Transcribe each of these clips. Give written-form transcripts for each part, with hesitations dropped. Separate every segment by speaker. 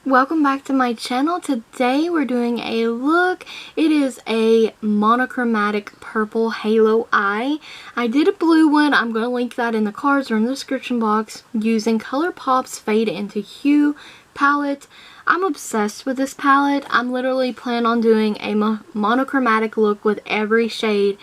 Speaker 1: Welcome back to my channel. Today we're doing a look. It is a monochromatic purple halo eye. I did a blue one. I'm going to link that in the cards or in the description box using ColourPop's Fade into Hue palette. I'm obsessed with this palette. I'm literally planning on doing a monochromatic look with every shade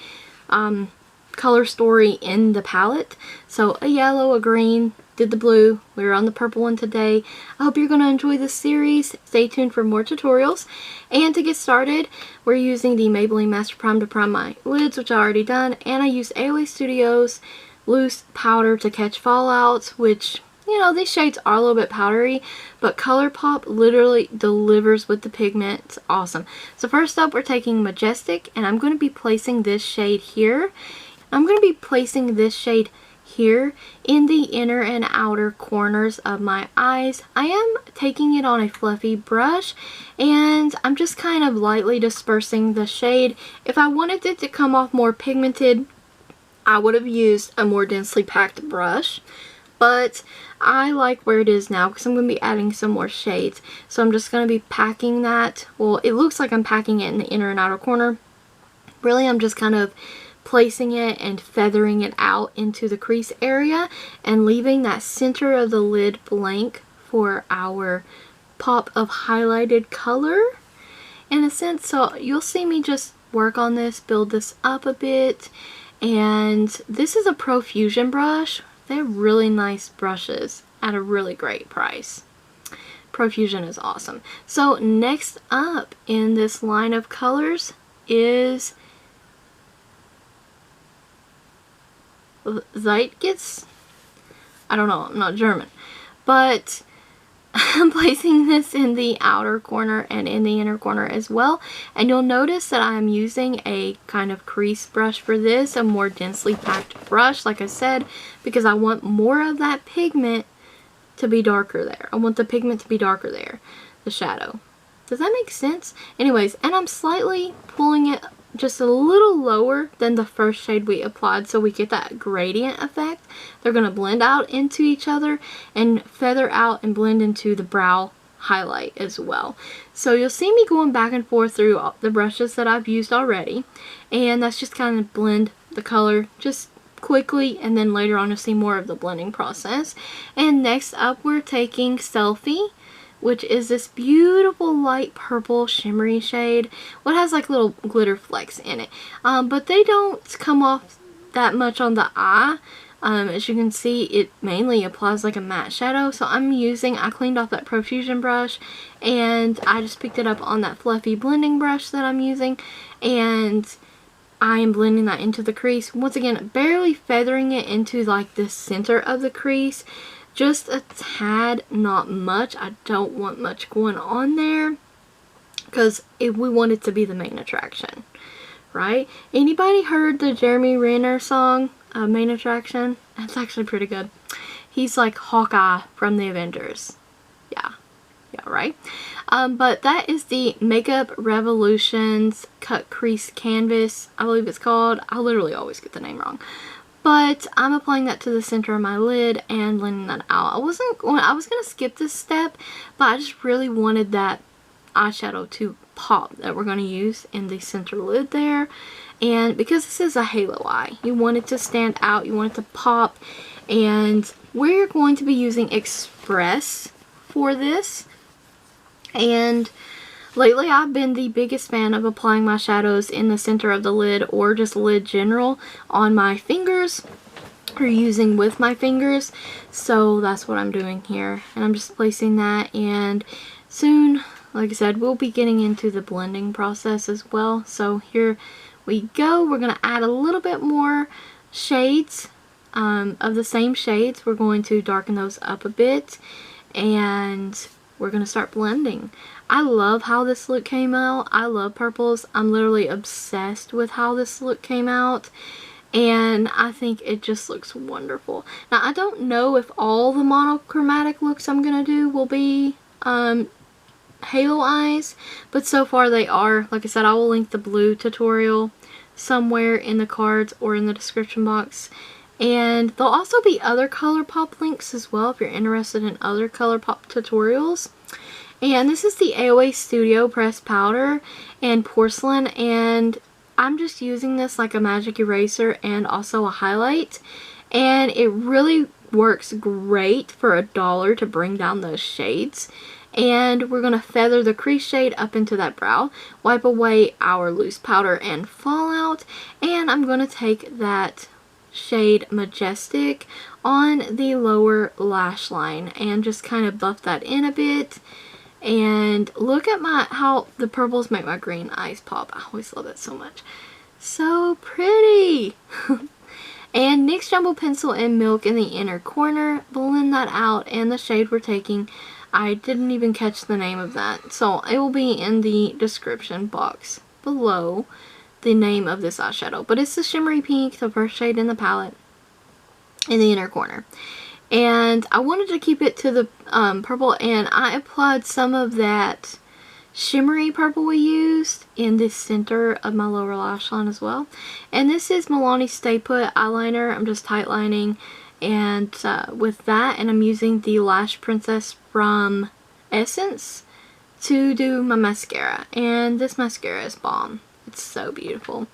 Speaker 1: color story in the palette. So a yellow, a green, did the blue, we're on the purple one today. I hope you're going to enjoy this series. Stay tuned for more tutorials. And to get started, we're using the Maybelline Master Prime to prime my lids, which I already done, and I used AOA Studios loose powder to catch fallout, which, you know, these shades are a little bit powdery, but ColourPop literally delivers with the pigment. It's awesome. So first up, we're taking Majestic, and I'm going to be placing this shade here. I'm going to be placing this shade here in the inner and outer corners of my eyes. I am taking it on a fluffy brush, and I'm just kind of lightly dispersing the shade. If I wanted it to come off more pigmented, I would have used a more densely packed brush, but I like where it is now because I'm going to be adding some more shades. So I'm just going to be packing that. Well, it looks like I'm packing it in the inner and outer corner. Really, I'm just kind of placing it and feathering it out into the crease area and leaving that center of the lid blank for our pop of highlighted color in a sense. So you'll see me just work on this, build this up a bit. And this is a Profusion brush. They're really nice brushes at a really great price. Profusion is awesome. So next up in this line of colors is Zeitgeist. I don't know, I'm not German, but I'm placing this in the outer corner and in the inner corner as well. And you'll notice that I'm using a kind of crease brush for this, a more densely packed brush, like I said, because I want more of that pigment to be darker there. I want the pigment to be darker there, the shadow. Does that make sense? Anyways, and I'm slightly pulling it just a little lower than the first shade we applied so we get that gradient effect. They're going to blend out into each other and feather out and blend into the brow highlight as well. So you'll see me going back and forth through the brushes that I've used already, and that's just kind of blend the color just quickly, and then later on you'll see more of the blending process. And next up we're taking Selfie, which is this beautiful light purple shimmery shade. Well, it has like little glitter flecks in it, but they don't come off that much on the eye. As you can see, it mainly applies like a matte shadow. So I cleaned off that Profusion brush, and I just picked it up on that fluffy blending brush that I'm using, and I am blending that into the crease. Once again, barely feathering it into like the center of the crease. Just a tad, not much. I don't want much going on there because we want it to be the main attraction, right? Anybody heard the Jeremy Renner song, Main Attraction? That's actually pretty good. He's like Hawkeye from the Avengers. Yeah, right? But that is the Makeup Revolutions Cut Crease Canvas, I believe it's called. I literally always get the name wrong. But I'm applying that to the center of my lid and blending that out. I was going to skip this step, but I just really wanted that eyeshadow to pop that we're going to use in the center lid there. And because this is a halo eye, you want it to stand out, you want it to pop. And we're going to be using Express for this. And lately I've been the biggest fan of applying my shadows in the center of the lid or just lid general on my fingers or using with my fingers. So that's what I'm doing here. And I'm just placing that, and soon, like I said, we'll be getting into the blending process as well. So here we go. We're going to add a little bit more shades of the same shades. We're going to darken those up a bit, and we're going to start blending. I love how this look came out. I love purples. I'm literally obsessed with how this look came out, and I think it just looks wonderful. Now, I don't know if all the monochromatic looks I'm going to do will be halo eyes, but so far they are. Like I said, I will link the blue tutorial somewhere in the cards or in the description box. And there'll also be other ColourPop links as well if you're interested in other ColourPop tutorials. And this is the AOA Studio Pressed Powder and Porcelain, and I'm just using this like a magic eraser and also a highlight, and it really works great for $1 to bring down those shades. And we're going to feather the crease shade up into that brow, wipe away our loose powder and fallout, and I'm going to take that shade Majestic on the lower lash line and just kind of buff that in a bit. And look at how the purples make my green eyes pop. I always love it so much. So pretty! And NYX Jumbo Pencil in Milk in the inner corner. Blend that out, and the shade we're taking, I didn't even catch the name of that, so it will be in the description box below, the name of this eyeshadow. But it's the Shimmery Pink, the first shade in the palette, in the inner corner. And I wanted to keep it to the purple, and I applied some of that shimmery purple we used in the center of my lower lash line as well. And this is Milani Stay Put eyeliner. I'm just tight lining and with that, and I'm using the Lash Princess from Essence to do my mascara. And this mascara is bomb. It's so beautiful.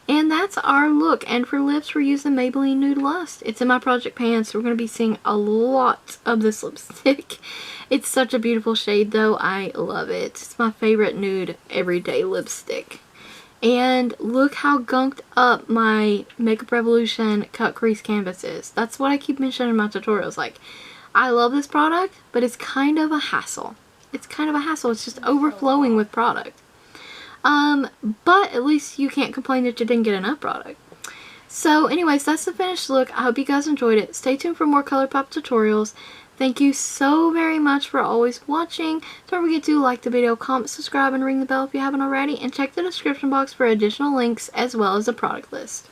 Speaker 1: And that's our look. And for lips, we're using Maybelline Nude Lust. It's in my project pan, so we're going to be seeing a lot of this lipstick. It's such a beautiful shade though. I love it. It's my favorite nude everyday lipstick. And look how gunked up my Makeup Revolution Cut Crease Canvas is. That's what I keep mentioning in my tutorials. Like, I love this product, but it's kind of a hassle. It's kind of a hassle. It's just overflowing with product. But at least you can't complain that you didn't get enough product. So anyways, that's the finished look. I hope you guys enjoyed it. Stay tuned for more ColourPop tutorials. Thank you so very much for always watching. Don't forget to like the video, comment, subscribe, and ring the bell if you haven't already. And check the description box for additional links as well as a product list.